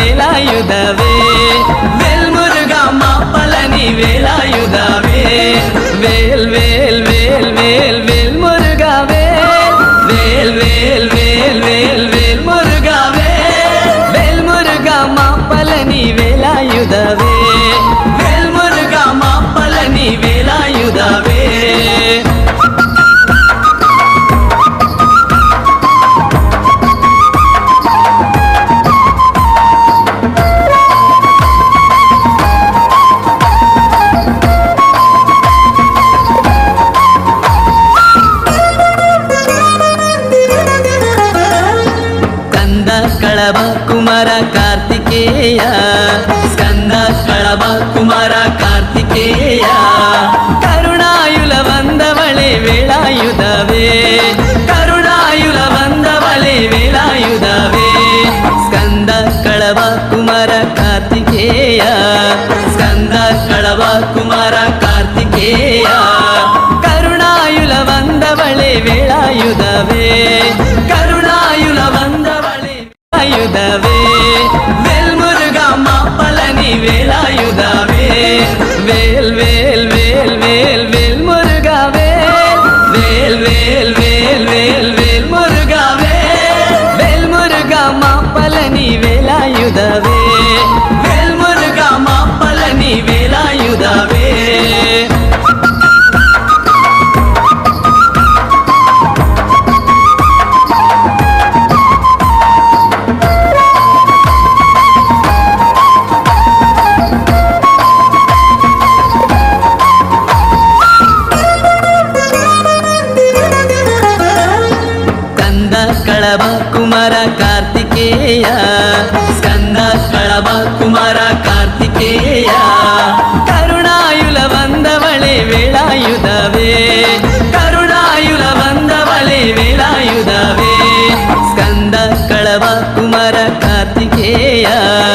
வேலாயுதவே வேல் முருகா மாப்பழனி வேலாயுதவே வேல் வேல் வேல் வேல் வேல் முருகாவே வேல் வேல் வேல் வேல் வேல் முருகாவே வேல் முருகா மாப்பழனி வேலாயுதவே வேல் முருகா மாப்பழனி வேலாயுதவே ಕಳಬ Kumara Kartikeya ಸ್ಕಂದ ಕಳಬ Kumara Kartikeya ಕರುಣಾಯುಲ ಬಂದವಳೆ ವೇಲಾಯುಧವೇ ಕರುಣಾಯುಲ ಬಂದವಳೆ ವೇಲಾಯುಧವೇ ಸ್ಕಂದ ಕಳಬ Kumara Kartikeya ಸ್ಕಂದ ಕಳಬ Kumara Kartikeya ಕರುಣಾಯುಲ ಬಂದವಳೆ ವೇಲಾಯುಧವೇ ಕರುಣಾಯುಲ ಬಂದವಳೆ வேலாயுதவே வேல் முருகா மாப்பழனி வேலாயுதவே வேல் வேல் வேல் வேல் வேல் முருகாவே வேல் வேல் வேல் வேல் வேல் முருகாவே வேல் முருகா மாப்பழனி வேலாயுதவே வேல் முருகா மாப்பழனி வேலாயுதவே ಕಳಬ Kumara Kartikeya ಸ್ಕಂದ ಕಳಬ Kumara Kartikeya